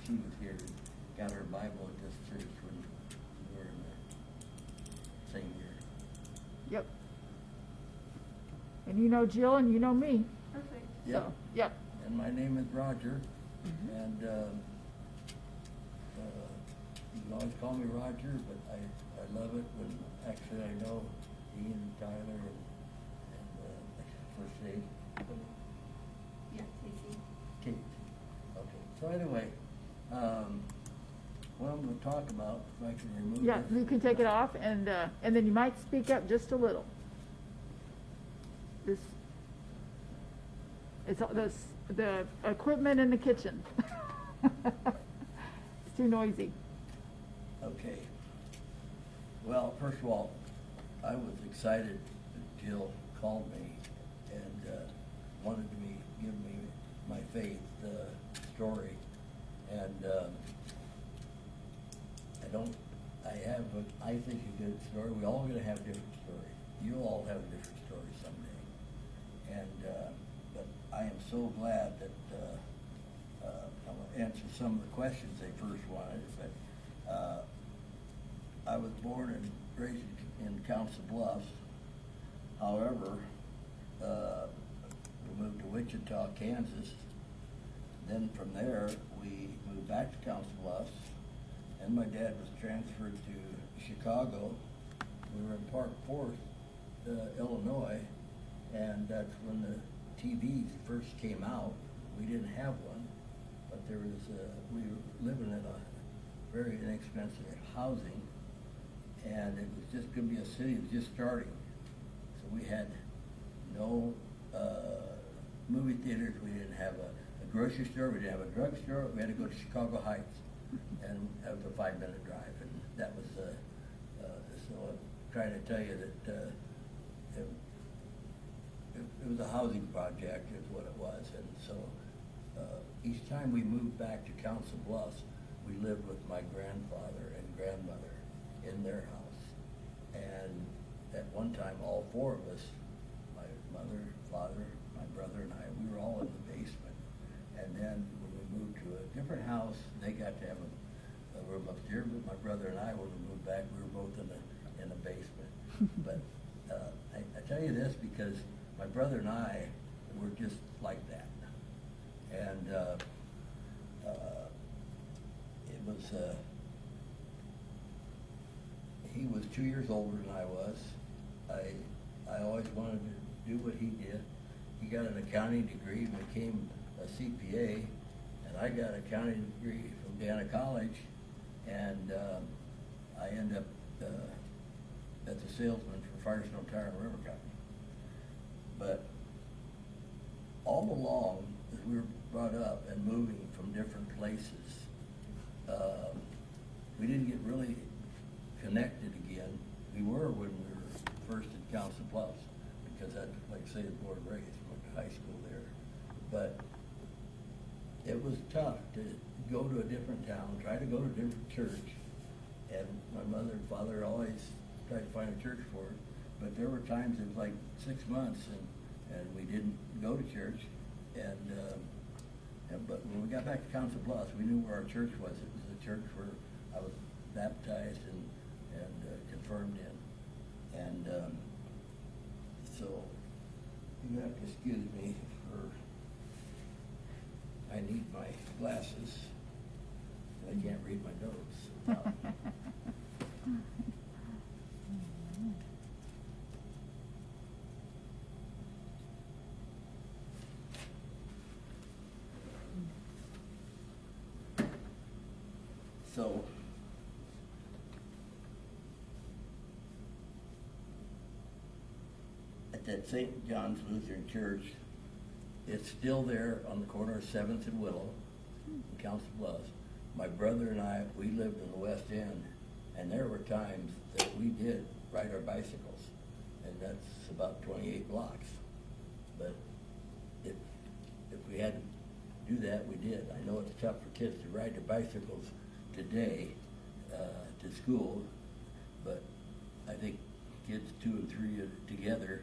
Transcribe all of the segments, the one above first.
she was here, got her Bible at this church when we were in the same year. Yep. And you know Jill and you know me. Perfect. Yep. So, yep. And my name is Roger, Mhm. and you can always call me Roger, but I love it when actually I know Ian and Tyler and first name, Yeah, Casey. Kate. Okay, so anyway, what I'm gonna talk about, if I can remove Yeah, this. you can take it off and then you might speak up just a little. This, it's all this, the equipment in the kitchen. It's too noisy. Okay. Well, first of all, I was excited that Jill called me and wanted to give me my faith story. And I think a good story. We all gonna have different stories. You'll all have a different story someday. And but I am so glad that I'll answer some of the questions they first wanted. But I was born and raised in Council Bluffs. However, we moved to Wichita, Kansas. Then from there, we moved back to Council Bluffs. And my dad was transferred to Chicago. We were in Park Forest, Illinois, and that's when the TVs first came out. We didn't have one, but we were living in a very inexpensive housing, and it was just gonna be a city that was just starting. So we had no movie theaters, we didn't have a grocery store, we didn't have a drugstore, we had to go to Chicago Heights. And that was a 5-minute drive, and that was, so I'm trying to tell you that it was a housing project is what it was. And so each time we moved back to Council Bluffs, we lived with my grandfather and grandmother in their house. And at one time, all four of us, my mother, father, my brother and I, we were all in the basement. And then when we moved to a different house, they got to have a room upstairs, but my brother and I, when we moved back, we were both in the basement. But I tell you this because my brother and I were just like that. And it was, he was 2 years older than I was. I always wanted to do what he did. He got an accounting degree and became a CPA, and I got an accounting degree from Dana College, and I ended up as a salesman for Firestone Tire and River Company. But all along, as we were brought up and moving from different places, we didn't get really connected again. We were when we were first in Council Bluffs, because I, like I say, was born and raised, went to high school there. But it was tough to go to a different town, try to go to a different church, and my mother and father always tried to find a church for us. But there were times it was like 6 months, and we didn't go to church. But when we got back to Council Bluffs, we knew where our church was. It was the church where I was baptized and confirmed in. And so you have to excuse me for, I need my glasses. I can't read my notes. So at that St. John's Lutheran Church, it's still there on the corner of 7th and Willow in Council Bluffs. My brother and I, we lived in the West End, and there were times that we did ride our bicycles, and that's about 28 blocks. But if we had to do that, we did. I know it's tough for kids to ride their bicycles today to school, but I think kids 2 and 3 together,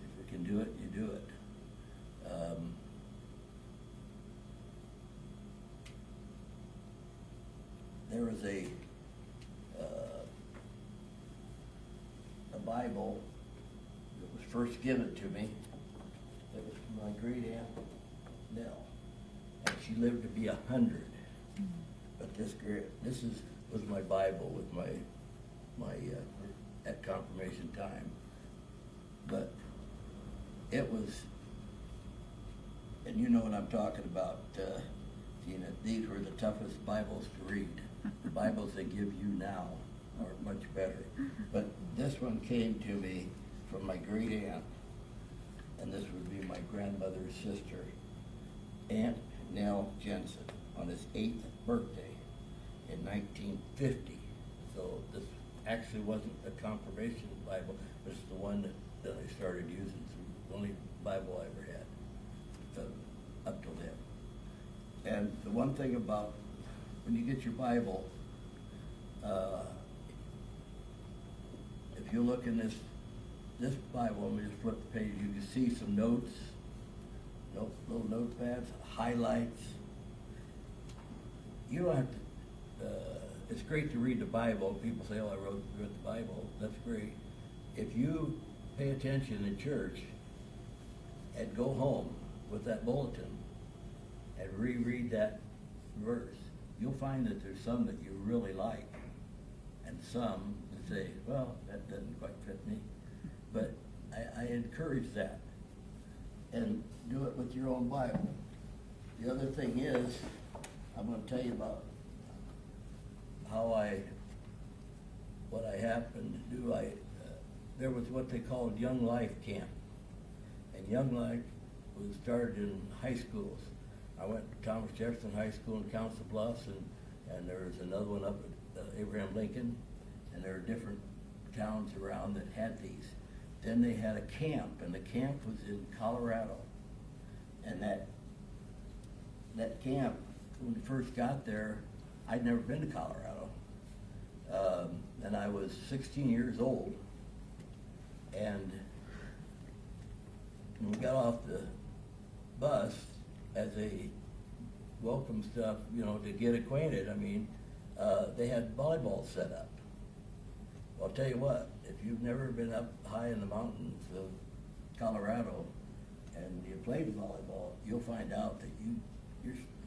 if we can do it, you do it. there was a Bible that was first given to me. It was from my great aunt Nell, and she lived to be 100. But this was my Bible with my at confirmation time. But it was, and you know what I'm talking about, Gina. These were the toughest Bibles to read. The Bibles they give you now are much better. But this one came to me from my great aunt, and this would be my grandmother's sister, Aunt Nell Jensen, on his 8th birthday in 1950. So this actually wasn't a confirmation Bible, but it's the one that I started using. It's the only Bible I ever had up till then. And the one thing about when you get your Bible, if you look in this Bible, let me just flip the page, you can see some notes, little notepads, highlights. You don't have to, it's great to read the Bible. People say, oh, I read the Bible. That's great. If you pay attention in church and go home with that bulletin and reread that verse, you'll find that there's some that you really like and some that say, well, that doesn't quite fit me. But I encourage that, and do it with your own Bible. The other thing is, I'm going to tell you about what I happened to do. There was what they called Young Life Camp, and Young Life was started in high schools. I went to Thomas Jefferson High School in Council Bluffs, and there was another one up at Abraham Lincoln, and there were different towns around that had these. Then they had a camp, and the camp was in Colorado, and that camp, when we first got there, I'd never been to Colorado. And I was 16 years old. And when we got off the bus, as a welcome stuff, to get acquainted, they had volleyball set up. Well, I'll tell you what, if you've never been up high in the mountains of Colorado and you played volleyball, you'll find out that you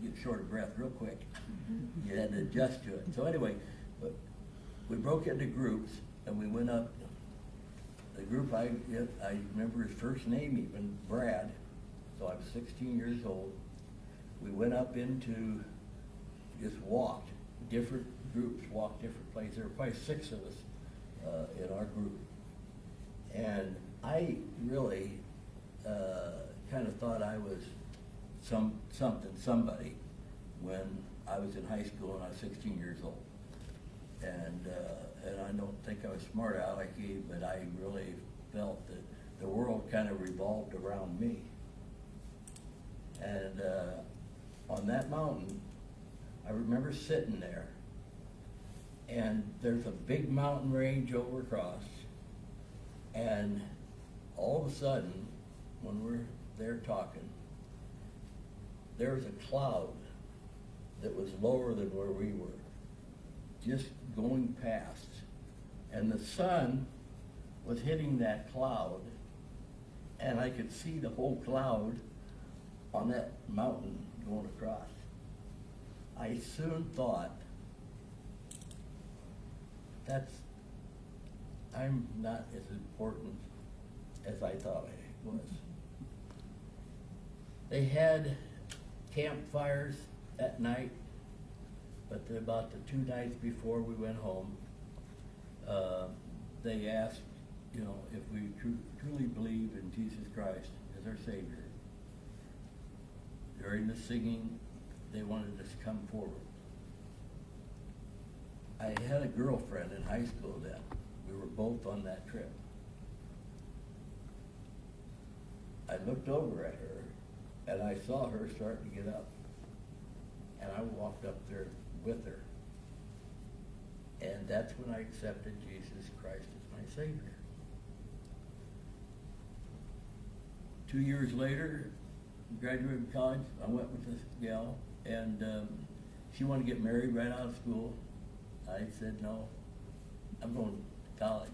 get short of breath real quick. You had to adjust to it. So anyway, but we broke into groups and we went up. The group I remember his first name even, Brad. So I was 16 years old. We went up into, just walked, different groups walked different places. There were probably 6 of us in our group. And I really kind of thought I was somebody when I was in high school and I was 16 years old. And I don't think I was smart alecky, but I really felt that the world kind of revolved around me. And on that mountain, I remember sitting there, and there's a big mountain range over across, and all of a sudden, when we're there talking, there was a cloud that was lower than where we were, just going past. And the sun was hitting that cloud, and I could see the whole cloud on that mountain going across. I soon thought, I'm not as important as I thought I was. They had campfires at night, but about the 2 nights before we went home, they asked, if we truly believe in Jesus Christ as our Savior. During the singing, they wanted us to come forward. I had a girlfriend in high school then. We were both on that trip. I looked over at her, and I saw her starting to get up. And I walked up there with her. And that's when I accepted Jesus Christ as my Savior. 2 years later, graduated from college, I went with this gal, and she wanted to get married right out of school. I said, no, I'm going to college.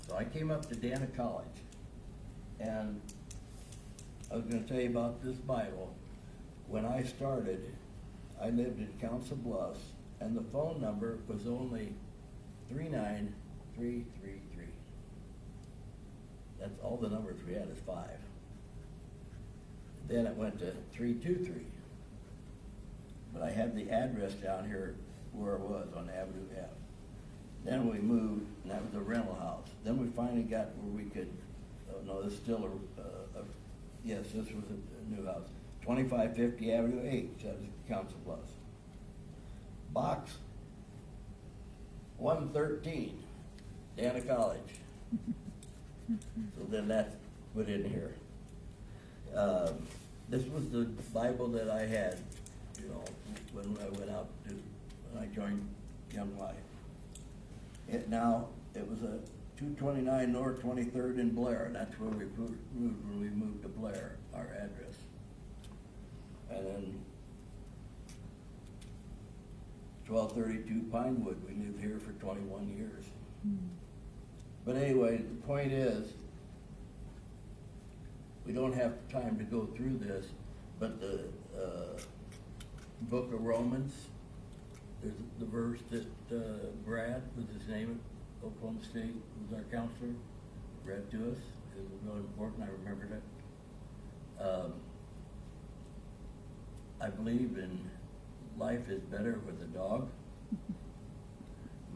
So I came up to Dana College, and I was gonna tell you about this Bible. When I started, I lived in Council Bluffs, and the phone number was only 39333. That's all the numbers we had is 5. Then it went to 323. But I had the address down here where it was on Avenue F. Then we moved, and that was a rental house. Then we finally got where we could, oh no, this is still yes, this was a new house. 2550 Avenue H, that was Council Bluffs. Box 113, Dana College. So then that's put in here. This was the Bible that I had, you know, when I went out to, when I joined Young Life. It was a 229 North 23rd in Blair, and that's where we moved when we moved to Blair, our address. And then 1232 Pinewood, we lived here for 21 years. But anyway, the point is, we don't have time to go through this, but the book of Romans, there's the verse that Brad, was his name at Oklahoma State, was our counselor, read to us. It was really important, I remembered it. I believe in life is better with a dog.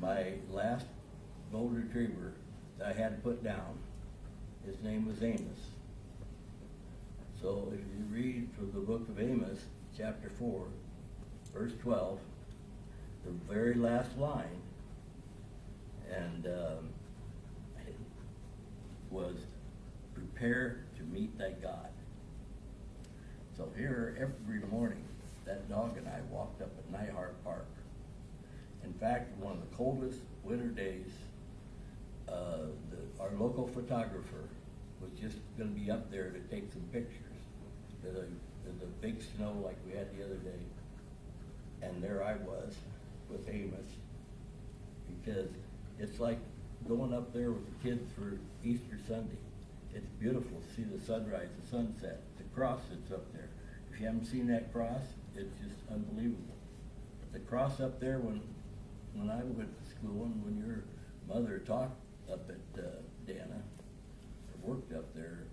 My last gold retriever that I had to put down, his name was Amos. So if you read from the book of Amos, chapter 4, verse 12, the very last line, and was prepare to meet thy God. So here every morning, that dog and I walked up at Nyhart Park. In fact, one of the coldest winter days, our local photographer was just going to be up there to take some pictures. There's a big snow like we had the other day, and there I was with Amos, because it's like going up there with the kids for Easter Sunday. It's beautiful to see the sunrise, the sunset, the cross that's up there. If you haven't seen that cross, it's just unbelievable. The cross up there, when I went to school and when your mother taught up at Dana, or worked up there,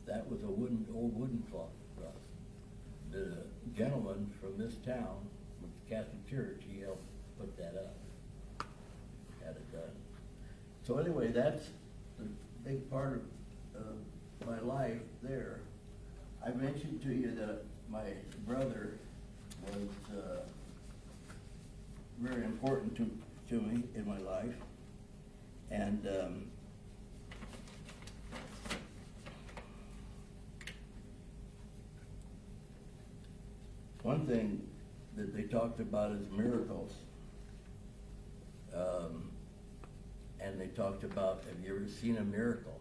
that was a old wooden cross. The gentleman from this town, with the Catholic Church, he helped put that up, had it done. So anyway, that's the big part of my life there. I mentioned to you that my brother was very important to me in my life, and one thing that they talked about is miracles. And they talked about, have you ever seen a miracle?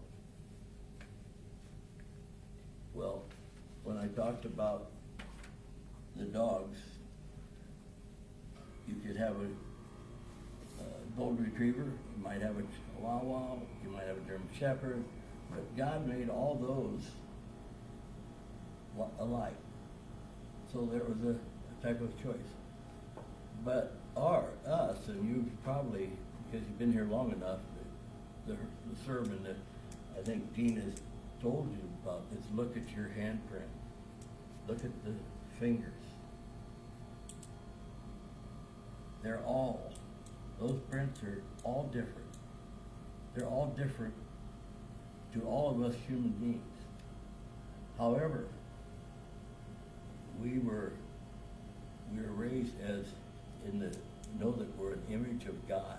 Well, when I talked about the dogs, you could have a golden retriever, you might have a Chihuahua, you might have a German Shepherd, but God made all those alike. So there was a type of choice. But us, and you probably, because you've been here long enough, the sermon that I think Dean has told you about is look at your handprint. Look at the fingers. Those prints are all different. They're all different to all of us human beings. However, we were raised as know that we're an image of God.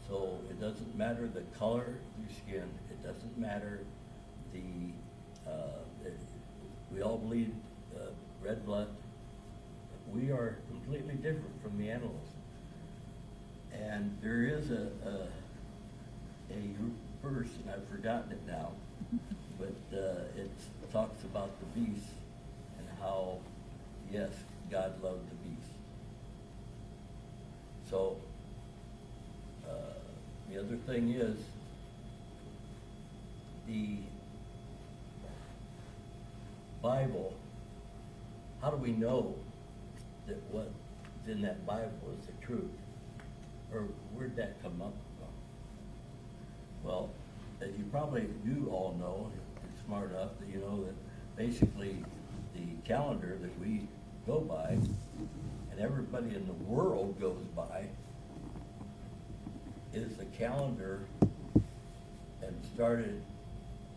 So it doesn't matter the color of your skin. It doesn't matter we all bleed red blood. We are completely different from the animals. And there is a verse, and I've forgotten it now, but it talks about the beasts and how, yes, God loved the beasts. So, the other thing is, the Bible, how do we know that what's in that Bible is the truth? Or where'd that come up from? Well, as you probably do all know, you're smart enough that you know that basically the calendar that we go by and everybody in the world goes by is the calendar and started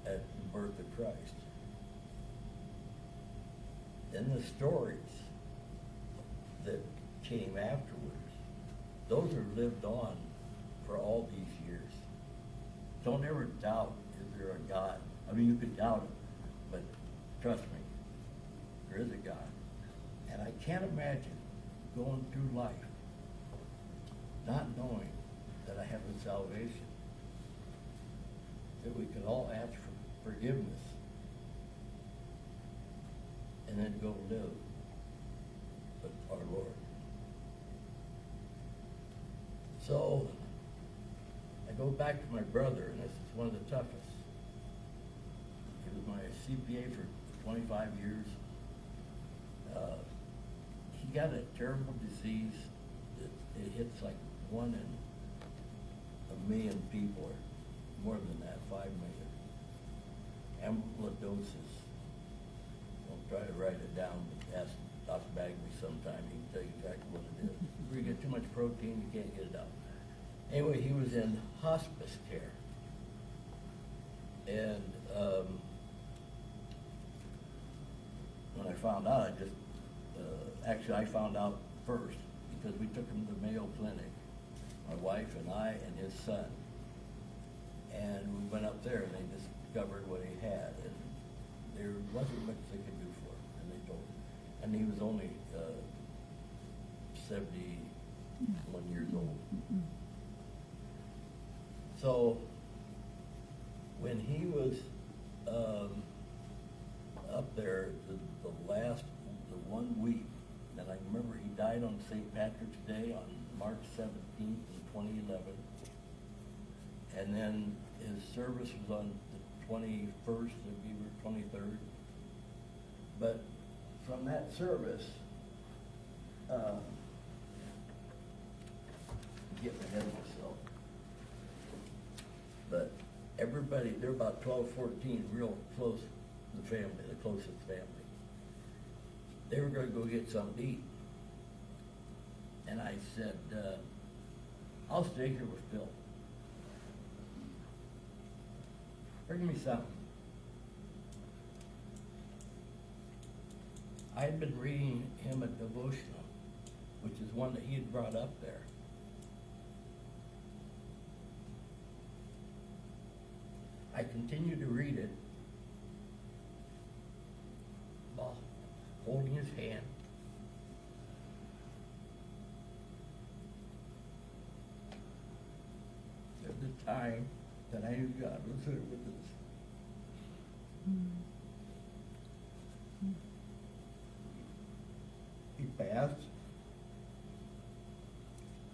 at the birth of Christ. Then the stories that came afterwards, those are lived on for all these years. Don't ever doubt, is there a God? I mean, you could doubt it, but trust me, there is a God. And I can't imagine going through life not knowing that I have a salvation, that we can all ask for forgiveness and then go live with our Lord. So, I go back to my brother, and this is one of the toughest. He was my CPA for 25 years. He got a terrible disease that it hits like 1 in a million people, or more than that, 5 million. Amyloidosis. Don't try to write it down, but ask Doc Bagley sometime, he can tell you exactly what it is. If you get too much protein, you can't get it out. Anyway, he was in hospice care. And when I found out, actually I found out first because we took him to the Mayo Clinic, my wife and I and his son. And we went up there and they discovered what he had. And there wasn't much they could do for him, and they told him. And he was only 71 years old. So when he was up there, the 1 week, and I remember he died on St. Patrick's Day on March 17th in 2011. And then his service was on the 21st, and we were 23rd. But from that service, getting ahead of myself. But everybody, they're about 12, 14, real close to the family, the closest family. They were gonna go get something to eat. And I said, I'll stay here with Phil. Bring me something. I had been reading him a devotional, which is one that he had brought up there. I continued to read it while holding his hand. At the time that I knew God was there with us. He passed.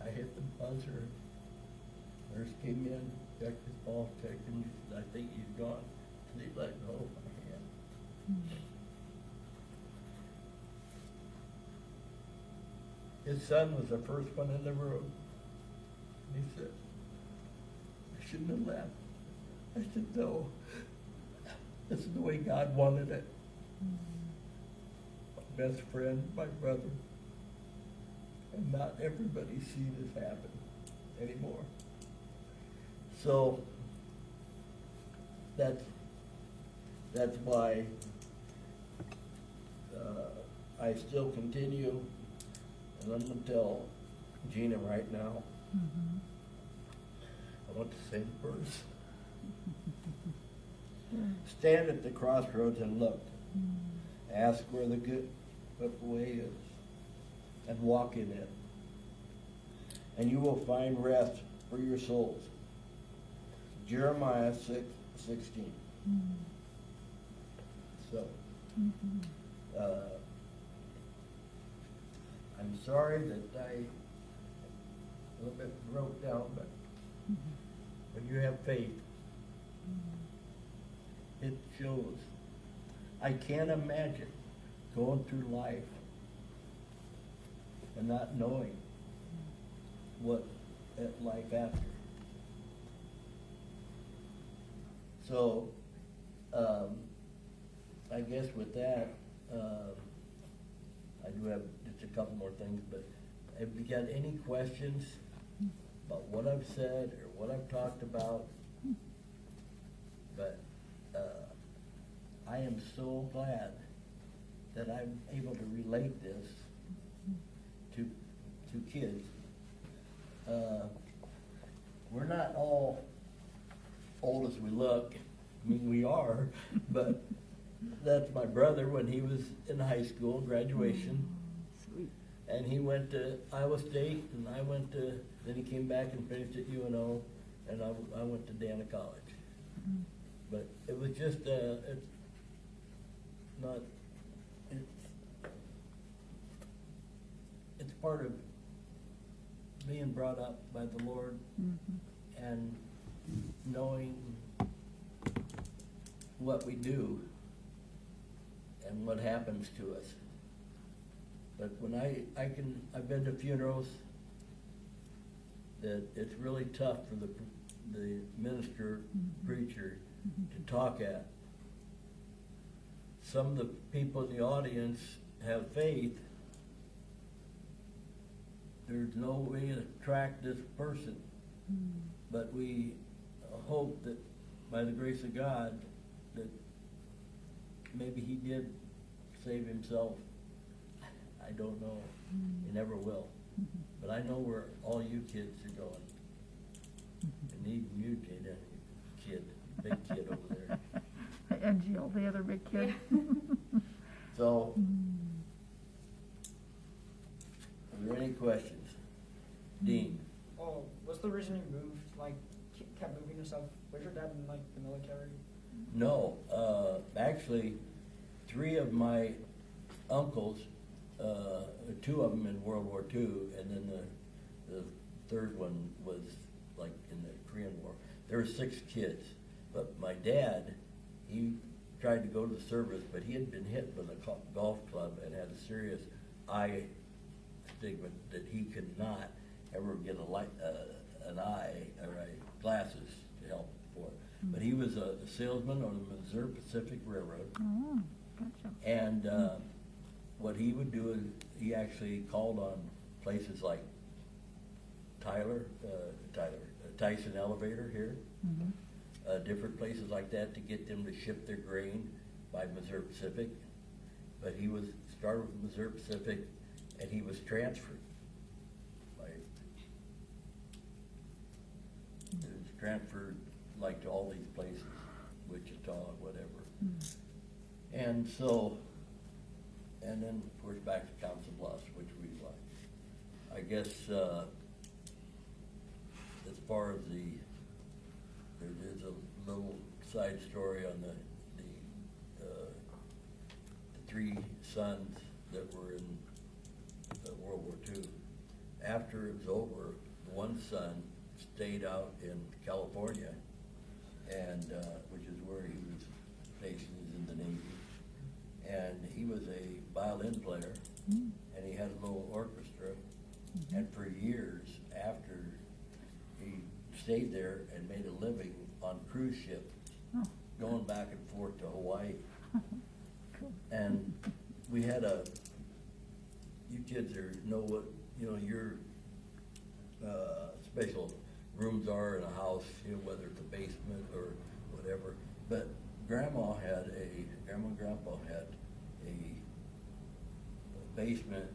I hit the buzzer. Nurse came in, checked his pulse, checked him. She said, I think he's gone. And he let go of my hand. His son was the first one in the room. And he said, I shouldn't have left. I said, no. This is the way God wanted it. My best friend, my brother. And not everybody sees this happen anymore. So that's why I still continue, and I'm gonna tell Gina right now. I want the same verse. Stand at the crossroads and look. Ask where the good way is, and walk in it. And you will find rest for your souls. Jeremiah 6:16. So, I'm sorry that I a little bit broke down, but when you have faith, it shows. I can't imagine going through life and not knowing what life after. So, I guess with that, I do have just a couple more things, but have you got any questions about what I've said or what I've talked about? But I am so glad that I'm able to relate this to kids. We're not all old as we look. I mean, we are, but that's my brother when he was in high school, graduation. Sweet. And he went to Iowa State, and I went to, then he came back and finished at UNO, and I went to Dana College. But it was just, it's not, it's part of being brought up by the Lord and knowing what we do and what happens to us. But when I've been to funerals that it's really tough for the minister, preacher to talk at. Some of the people in the audience have faith. There's no way to track this person, but we hope that by the grace of God that maybe he did save himself. I don't know. He never will. But I know where all you kids are going. And even you, Jada, kid, big kid over there. And Jill, the other big kid. So, are there any questions? Dean? Oh, what's the reason you moved, like, kept moving and stuff? Was your dad in, like, the military? No, actually, 3 of my uncles, 2 of them in World War II, and then the third one was like in the Korean War. There were 6 kids, but my dad, he tried to go to the service, but he had been hit with a golf club and had a serious eye stigma that he could not ever get an eye or glasses to help for it. But he was a salesman on the Missouri Pacific Railroad. Oh, gotcha. And what he would do is he actually called on places like Tyson Elevator here, different places like that to get them to ship their grain by Missouri Pacific. But he was started with Missouri Pacific, and he was transferred. He was transferred like to all these places, Wichita, whatever. And so, and then of course back to Council Bluffs, which we like. I guess as far as there is a little side story on the 3 sons that were in World War II. After it was over, one son stayed out in California, and which is where he was stationed, in the Navy. And he was a violin player, and he had a little orchestra. And for years after, he stayed there and made a living on cruise ships, going back and forth to Hawaii. And we had you kids know what, your special rooms are in a house, whether it's a basement or whatever. But Grandma and Grandpa had a basement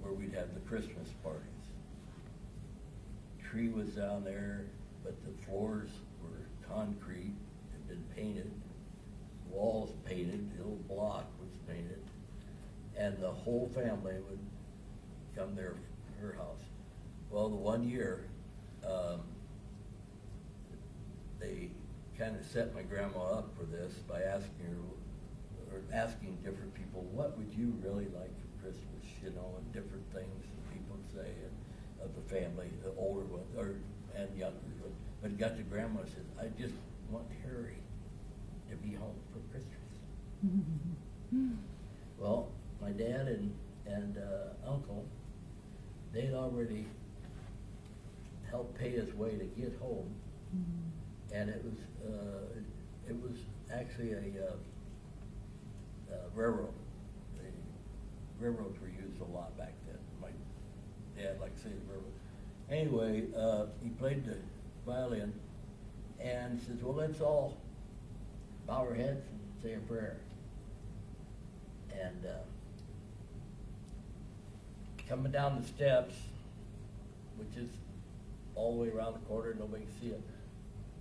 where we'd have the Christmas parties. Tree was down there, but the floors were concrete, had been painted, walls painted, the old block was painted, and the whole family would come there for her house. Well, the one year, they kind of set my grandma up for this by asking different people, what would you really like for Christmas, and different things that people would say. of the family, the older ones, and younger ones. But it got to grandma and says, I just want Harry to be home for Christmas. Well, my dad and uncle, they'd already helped pay his way to get home, and it was actually a railroad. The railroads were used a lot back then. My dad liked to say the railroad. Anyway, he played the violin and says, well, let's all bow our heads and say a prayer. And coming down the steps, which is all the way around the corner, nobody can see it,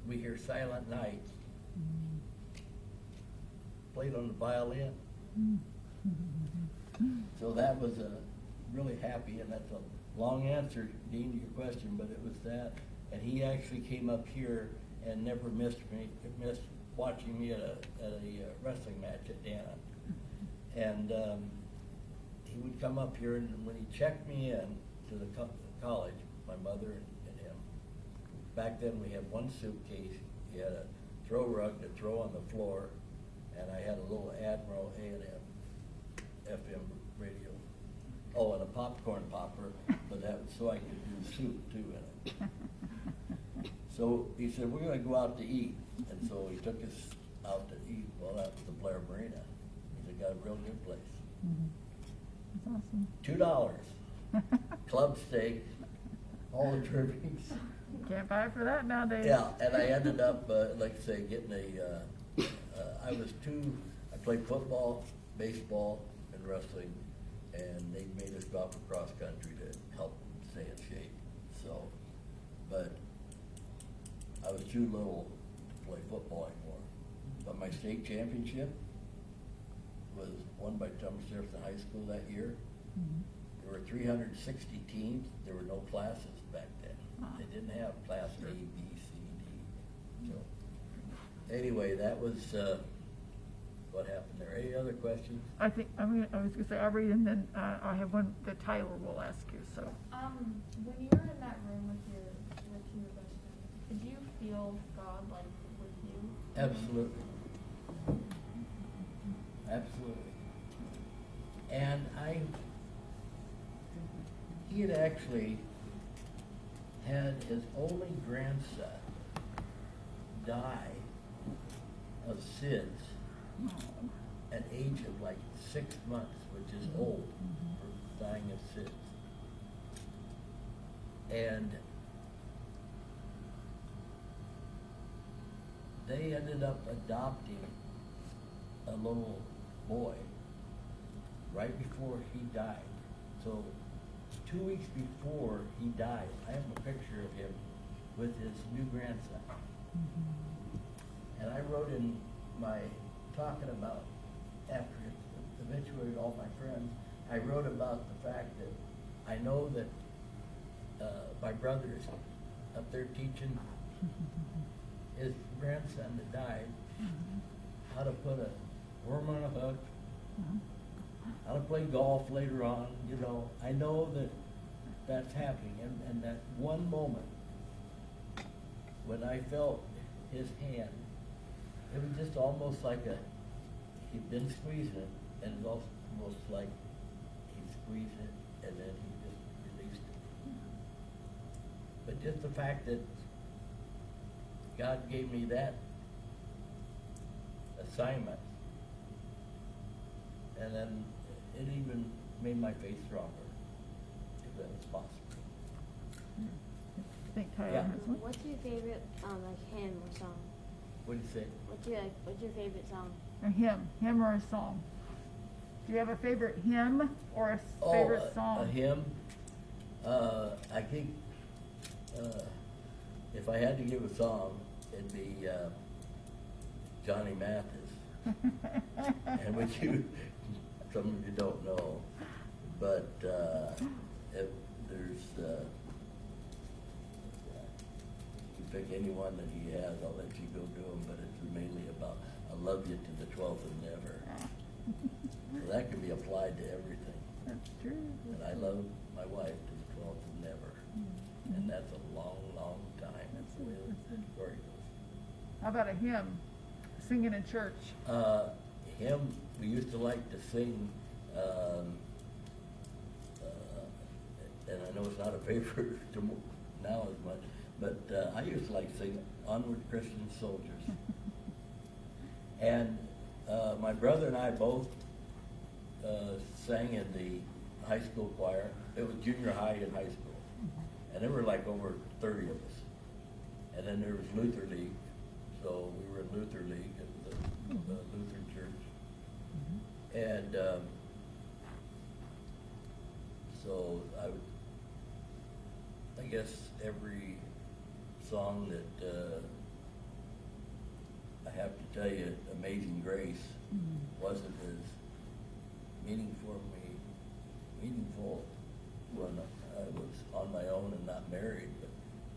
we hear Silent Night played on the violin. So that was really happy, and that's a long answer, Dean, to your question, but it was that. And he actually came up here and never missed watching me at a wrestling match at Dana. And he would come up here, and when he checked me in to the college, my mother and him, back then we had one suitcase. He had a throw rug to throw on the floor, and I had a little Admiral A&M FM radio. Oh, and a popcorn popper, but that was so I could do soup too in it. So he said, we're gonna go out to eat. And so he took us out to eat. Well, that was the Blair Marina. He said, got a real good place. That's awesome. $2. Club steak, all the trimmings. Can't buy it for that nowadays. Yeah, and I ended up, like I say, getting I played football, baseball, and wrestling, and they made us go out for cross country to help stay in shape. So, but I was too little to play football anymore. But my state championship was won by Thomas Jefferson High School that year. There were 360 teams. There were no classes back then. They didn't have class A, B, C, D. So anyway, that was what happened there. Any other questions? I was gonna say, I'll read, and then I have one that Tyler will ask you, so. When you were in that room with your best friend, did you feel God like with you? Absolutely. Absolutely. And he had actually had his only grandson die of SIDS at age of like 6 months, which is old for dying of SIDS. And they ended up adopting a little boy right before he died. So 2 weeks before he died, I have a picture of him with his new grandson. And I wrote in my, talking about, after his obituary to all my friends, I wrote about the fact that I know that my brother is up there teaching his grandson that died how to put a worm on a hook, how to play golf later on. You know, I know that that's happening, and that one moment when I felt his hand, it was just almost like he'd been squeezing it, and it was almost like he squeezed it and then he just released it. But just the fact that God gave me that assignment, and then it even made my faith stronger, if that was possible. I think Tyler Yeah. has one. What's your favorite like hymn or song? What do you say? What's your favorite song? A hymn or a song. Do you have a favorite hymn or a favorite song? A hymn. I think if I had to give a song, it'd be Johnny Mathis. And which some of you don't know, but if there's you pick any one that he has, I'll let you go do them, but it's mainly about I love you to the 12th and never. So that can be applied to everything. That's true. And I love my wife to the 12th and never. and that's a long, long time. That's the way the story goes. How about a hymn, singing in church? Him, we used to like to sing, and I know it's not a favorite to now as much, but I used to like to sing Onward Christian Soldiers. And my brother and I both sang in the high school choir. It was junior high and high school. And there were like over 30 of us. And then there was Luther League. So we were in Luther League at the Lutheran Church. And so I guess every song that I have to tell you, Amazing Grace wasn't as meaningful when I was on my own and not married. But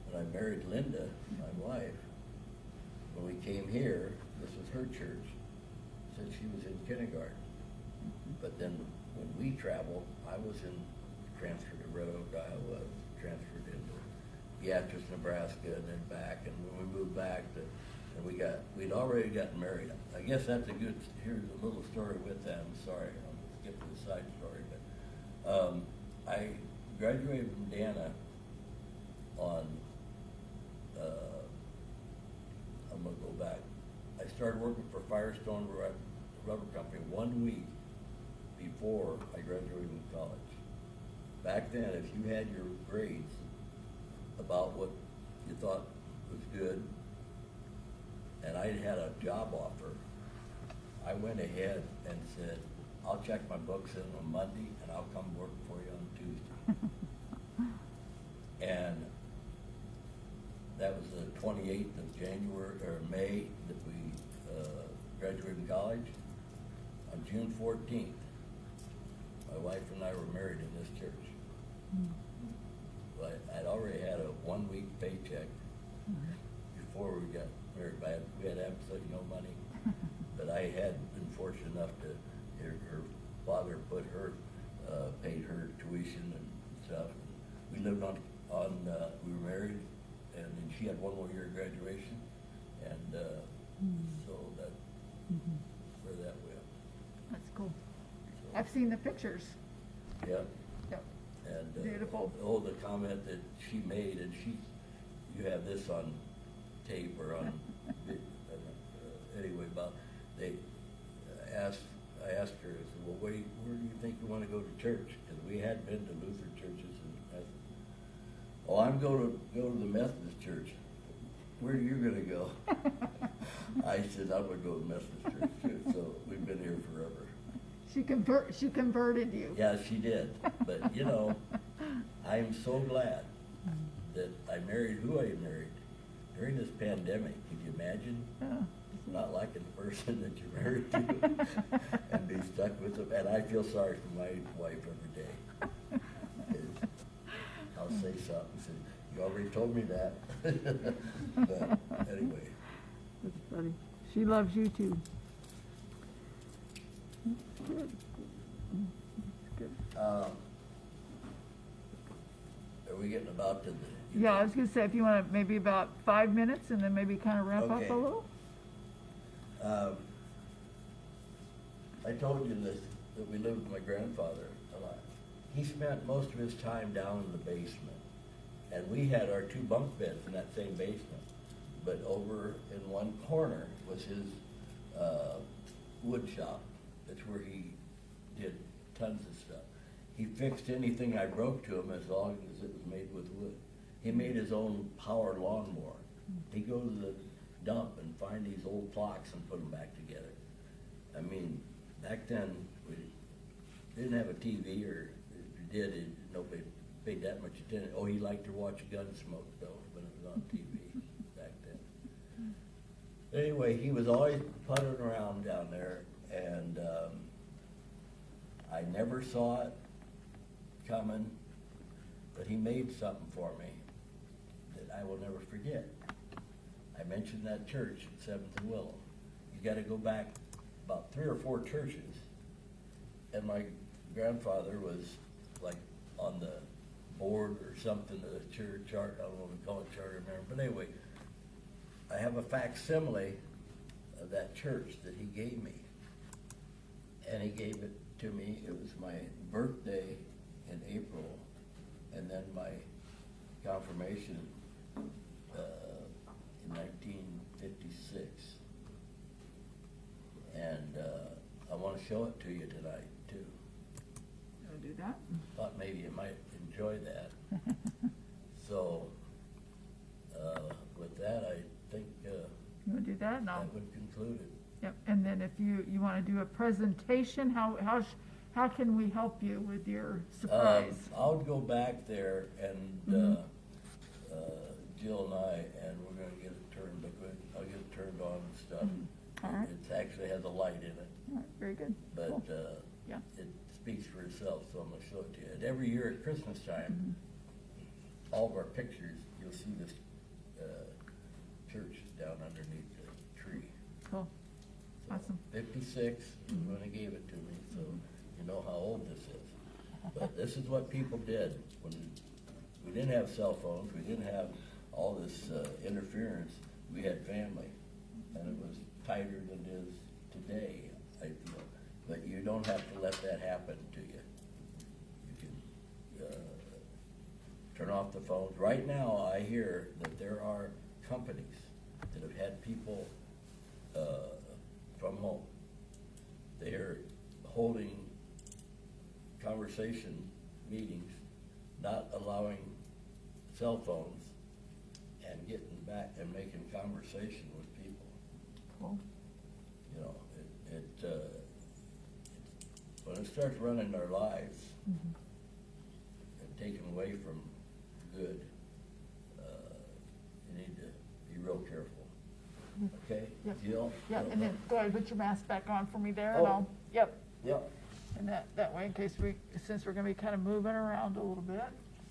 when I married Linda, my wife, when we came here, this was her church, since she was in kindergarten. But then when we traveled, I was transferred to Red Oak, Iowa, transferred into Beatrice, Nebraska, and then back. And when we moved back, we'd already gotten married. I guess that's here's a little story with that. I'm sorry, I'm skipping the side story, but I graduated from Dana on, I'm gonna go back. I started working for Firestone Rubber Company 1 week before I graduated from college. Back then, if you had your grades about what you thought was good, and I had a job offer, I went ahead and said, I'll check my books in on Monday and I'll come work for you on Tuesday. And that was the 28th of January, or May, that we graduated from college. On June 14th, my wife and I were married in this church. But I'd already had a 1 week paycheck before we got married. We had absolutely no money, but I had been fortunate enough to, her father paid her tuition and stuff. We lived we were married, and then she had 1 more year of graduation, and so that, where that went. That's cool. So, I've seen the pictures. yeah. Yep. And Beautiful. the comment that she made, and you have this on tape or on anyway, about I asked her, I said, well, where do you think you want to go to church? Because we had been to Lutheran churches, and I'm going to go to the Methodist church. Where are you going to go? I said, I'm going to go to the Methodist church too. So we've been here forever. She converted you. Yeah, she did. But I am so glad that I married who I married during this pandemic. Could you imagine? Not liking the person that you're married to and be stuck with them. And I feel sorry for my wife every day. I'll say something, say, you already told me that. But anyway. That's funny. She loves you too. Good. Good. Are we getting about to the? Yeah, I was gonna say, if you want to, maybe about 5 minutes, and then maybe kind of wrap up Okay. a little. I told you that we lived with my grandfather a lot. He spent most of his time down in the basement. And we had our 2 bunk beds in that same basement. But over in one corner was his wood shop. That's where he did tons of stuff. He fixed anything I broke to him as long as it was made with wood. He made his own power lawnmower. He'd go to the dump and find these old clocks and put them back together. I mean, back then, we didn't have a TV, or if you did, nobody paid that much attention. Oh, he liked to watch Gunsmoke, though, when it was on TV back then. Anyway, he was always puttering around down there, and I never saw it coming, but he made something for me that I will never forget. I mentioned that church at 7th and Willow. You got to go back about 3 or 4 churches, and my grandfather was like on the board or something of the church, I don't know what we call it, charter member, but anyway, I have a facsimile of that church that he gave me. And he gave it to me, it was my birthday in April, and then my confirmation in 1956. And I want to show it to you tonight, too. I'll do that. Thought maybe you might enjoy that. So, with that, I think You want to do that? No. that would conclude it. Yep, and then if you want to do a presentation, how can we help you with your surprise? I'll go back there and Jill and I, and we're gonna get it turned, I'll get it turned on and stuff. All right. It actually has a light in it, All right, very good. but Cool. Yeah. it speaks for itself, so I'm gonna show it to you. And every year at Christmas time, all of our pictures, you'll see this church down underneath the tree. Cool. So, Awesome. 56 is when he gave it to me, so you know how old this is. But this is what people did when we didn't have cell phones, we didn't have all this interference. We had family, and it was tighter than it is today, I feel. But you don't have to let that happen to you. You can turn off the phones. Right now, I hear that there are companies that have had people from home. They're holding conversation meetings, not allowing cell phones, and getting back and making conversation with people. Cool. You know, when it starts running our lives and taking away from good, you need to be real careful. Okay, Yep. Jill? Yeah, and then go ahead, put your mask back on for me there, Oh. and I'll, yep. Yep. And that way, in case since we're gonna be kind of moving around a little bit,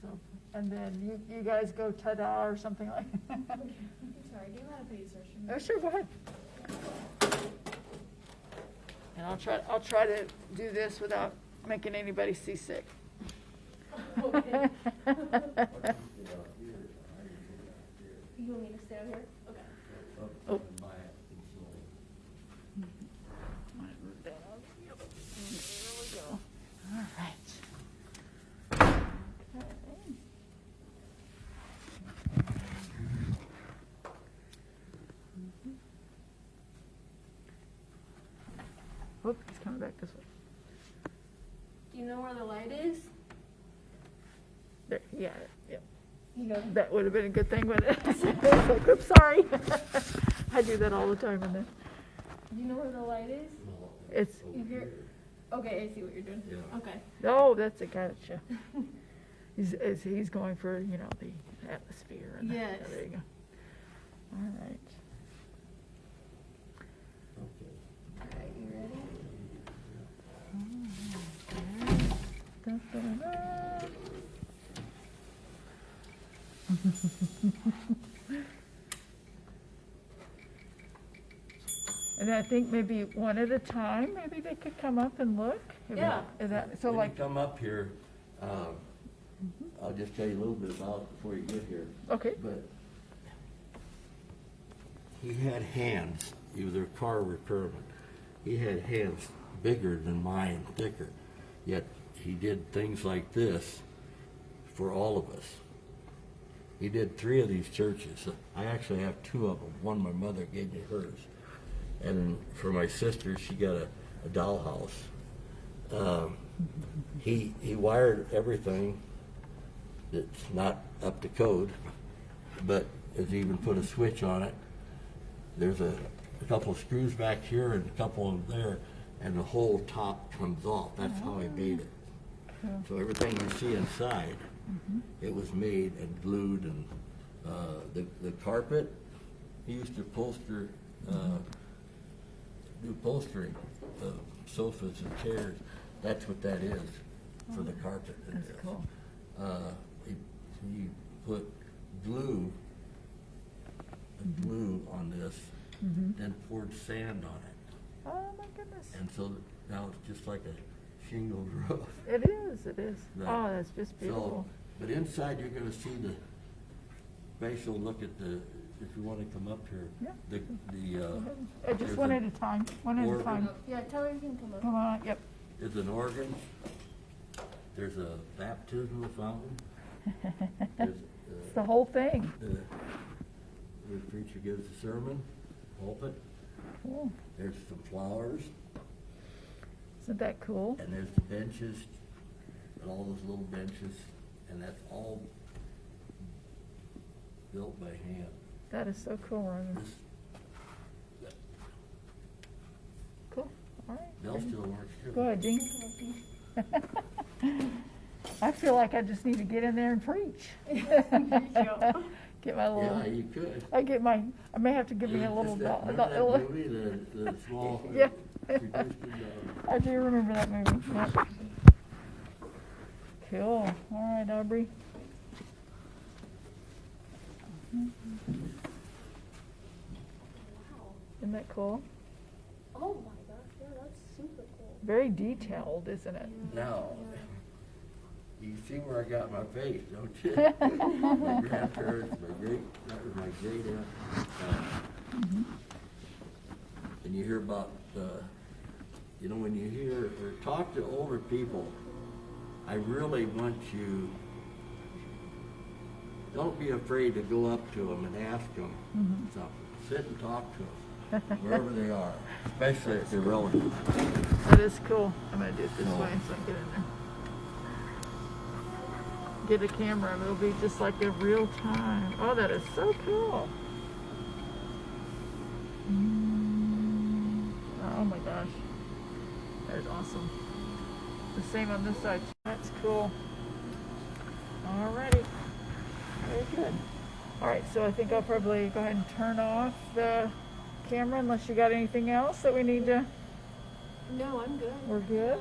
so, and then you guys go ta-da or something like. Sorry, do you want to please search me? Oh, sure, go ahead. And I'll try to do this without making anybody seasick. Okay. You want me to stay out here? Okay. Oh. There we go. All right. Okay. Oop, he's coming back this way. Do you know where the light is? There, yeah, yep. You know. That would have been a good thing, but it's like, oops, sorry. I do that all the time, and then Do you know where the light is? it's, You hear? Okay, I see what you're doing. Yeah. Okay. oh, that's a gotcha. He's going for, the atmosphere. And Yes. There you go. All right. Alright, you ready? Dun, dun, dun, dun. And I think maybe one at a time, maybe they could come up and look. Yeah. So When like, you come up here, I'll just tell you a little bit about it before you get here. okay, But he had hands, he was a car repairman. He had hands bigger than mine, thicker. Yet he did things like this for all of us. He did 3 of these churches. I actually have 2 of them. One my mother gave me hers. And for my sister, she got a dollhouse. He wired everything that's not up to code, but has even put a switch on it. There's a couple of screws back here and a couple of there, and the whole top comes off. That's how he made it. So everything you see inside, it was made and glued, and the carpet, he used to upholster, do upholstering of sofas and chairs. That's what that is for the carpet. that's cool. He put glue on this, then poured sand on it. Oh, my goodness. And so now it's just like a shingled roof. It is, it is. Right. Oh, that's just beautiful. But inside, you're gonna see the spatial, look at the, if you wanna come up here. Yeah. There's Just one a at a time, one at a organ. time. Yeah, tell her you can come Come over. on, yep. There's an organ, there's a baptismal fountain, there's, It's the whole thing. the preacher gives a sermon, pulpit, Cool. there's some flowers, Isn't that cool? and there's the benches, and all those little benches, and that's all built by hand. That is so cool, Roger. This, Cool, all right. Bell still works too. Go ahead, Dean. I feel like I just need to get in there and preach. Get my little. Yeah, you could. I may have to give me a little. Remember that movie, the small? Yeah. reduced to, I do remember that movie. Yep. Cool. All right, Aubrey. Wow. Isn't that cool? Oh my gosh, yeah, that's super cool. Very detailed, isn't it? Now, you see where I got my face, don't you? My grandparents, that was my great aunt. And you hear about, when you hear or talk to older people, I really want you, don't be afraid to go up to them and ask them something. Sit and talk to them, wherever they are, especially if they're relatives. That is cool. I'm gonna do it this No. way so I can get in there. Get a camera and it'll be just like a real time. Oh, that is so cool. Oh my gosh. That is awesome. The same on this side. That's cool. Alrighty. Very good. Alright, so I think I'll probably go ahead and turn off the camera unless you got anything else that we need to. No, I'm good. We're good?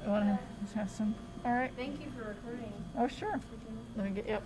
You wanna just have some? Alright. Thank you for recording. Oh, sure. Let me get, yep.